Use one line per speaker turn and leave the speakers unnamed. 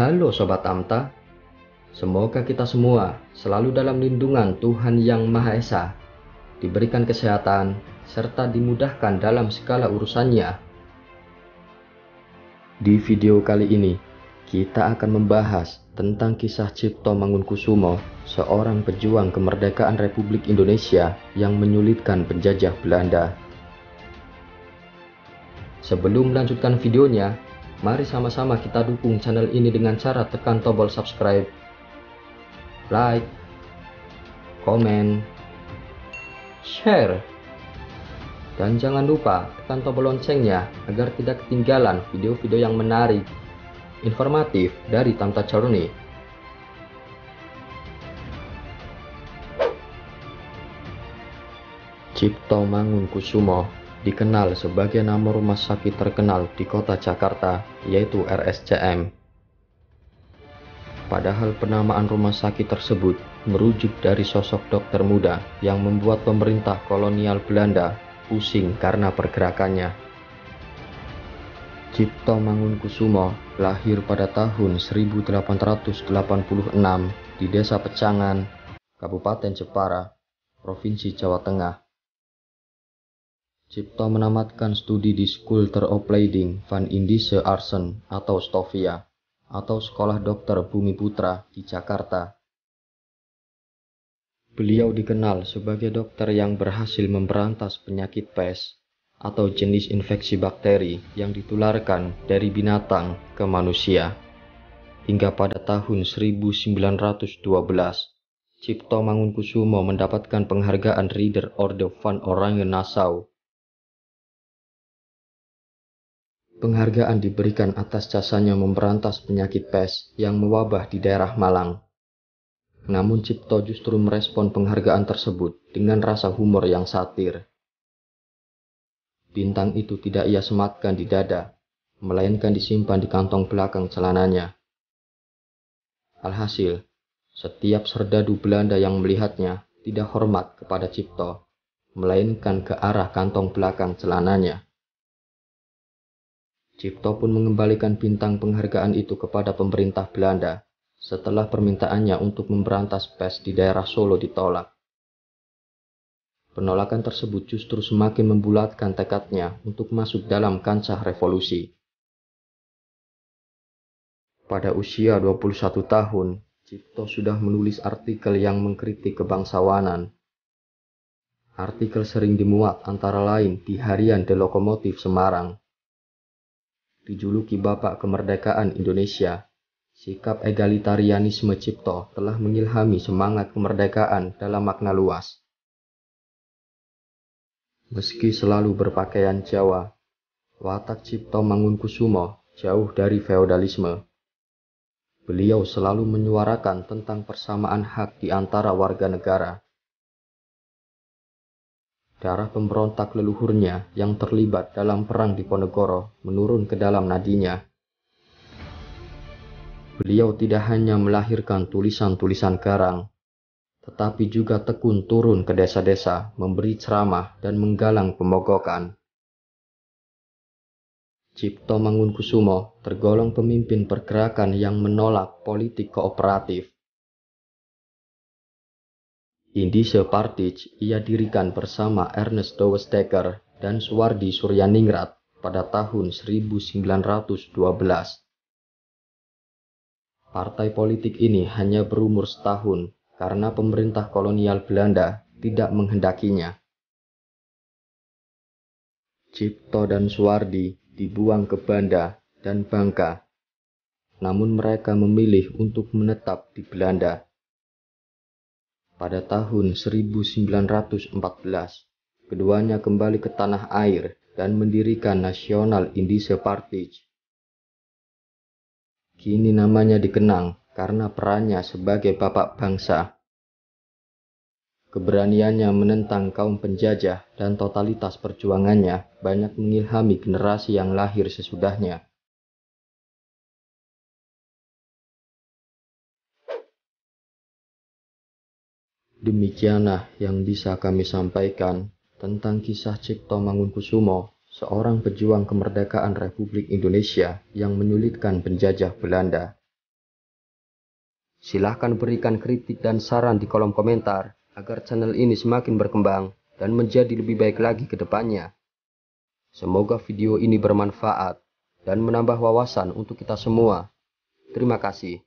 Halo Sobat Amta, semoga kita semua selalu dalam lindungan Tuhan Yang Maha Esa, diberikan kesehatan, serta dimudahkan dalam segala urusannya. Di video kali ini, kita akan membahas tentang kisah Cipto Mangunkusumo, seorang pejuang kemerdekaan Republik Indonesia yang menyulitkan penjajah Belanda. Sebelum melanjutkan videonya, mari sama-sama kita dukung channel ini dengan cara tekan tombol subscribe, like, komen, share, dan jangan lupa tekan tombol loncengnya agar tidak ketinggalan video-video yang menarik, informatif dari Tamta Journey. Cipto Mangunkusumo dikenal sebagai nama rumah sakit terkenal di kota Jakarta, yaitu RSCM. Padahal penamaan rumah sakit tersebut merujuk dari sosok dokter muda yang membuat pemerintah kolonial Belanda pusing karena pergerakannya. Cipto Mangunkusumo lahir pada tahun 1886 di Desa Pecangan, Kabupaten Jepara, Provinsi Jawa Tengah. Cipto menamatkan studi di School ter Opleiding van Indische Artsen atau Stovia, atau Sekolah Dokter Bumi Putra di Jakarta. Beliau dikenal sebagai dokter yang berhasil memberantas penyakit pes atau jenis infeksi bakteri yang ditularkan dari binatang ke manusia. Hingga pada tahun 1912, Cipto Mangunkusumo mendapatkan penghargaan Ridder Orde van Oranje Nassau. Penghargaan diberikan atas jasanya memberantas penyakit pes yang mewabah di daerah Malang. Namun Cipto justru merespon penghargaan tersebut dengan rasa humor yang satir. Bintang itu tidak ia sematkan di dada, melainkan disimpan di kantong belakang celananya. Alhasil, setiap serdadu Belanda yang melihatnya tidak hormat kepada Cipto, melainkan ke arah kantong belakang celananya. Cipto pun mengembalikan bintang penghargaan itu kepada pemerintah Belanda setelah permintaannya untuk memberantas pes di daerah Solo ditolak. Penolakan tersebut justru semakin membulatkan tekadnya untuk masuk dalam kancah revolusi. Pada usia 21 tahun, Cipto sudah menulis artikel yang mengkritik kebangsawanan. Artikel sering dimuat antara lain di harian The Lokomotif Semarang. Dijuluki Bapak Kemerdekaan Indonesia, sikap egalitarianisme Cipto telah mengilhami semangat kemerdekaan dalam makna luas. Meski selalu berpakaian Jawa, watak Cipto Mangunkusumo jauh dari feodalisme. Beliau selalu menyuarakan tentang persamaan hak di antara warga negara. Darah pemberontak leluhurnya yang terlibat dalam perang Diponegoro menurun ke dalam nadinya. Beliau tidak hanya melahirkan tulisan-tulisan garang, tetapi juga tekun turun ke desa-desa memberi ceramah dan menggalang pemogokan. Cipto Mangunkusumo tergolong pemimpin pergerakan yang menolak politik kooperatif. Indische Partij ia dirikan bersama Ernest Douwes-Dekker dan Suwardi Suryaningrat pada tahun 1912. Partai politik ini hanya berumur setahun karena pemerintah kolonial Belanda tidak menghendakinya. Cipto dan Suwardi dibuang ke Banda dan Bangka, namun mereka memilih untuk menetap di Belanda. Pada tahun 1914, keduanya kembali ke tanah air dan mendirikan Nasional Indische Partij. Kini namanya dikenang karena perannya sebagai bapak bangsa. Keberaniannya menentang kaum penjajah dan totalitas perjuangannya banyak mengilhami generasi yang lahir sesudahnya. Demikianlah yang bisa kami sampaikan tentang kisah Cipto Mangunkusumo, seorang pejuang kemerdekaan Republik Indonesia yang menyulitkan penjajah Belanda. Silahkan berikan kritik dan saran di kolom komentar agar channel ini semakin berkembang dan menjadi lebih baik lagi ke depannya. Semoga video ini bermanfaat dan menambah wawasan untuk kita semua. Terima kasih.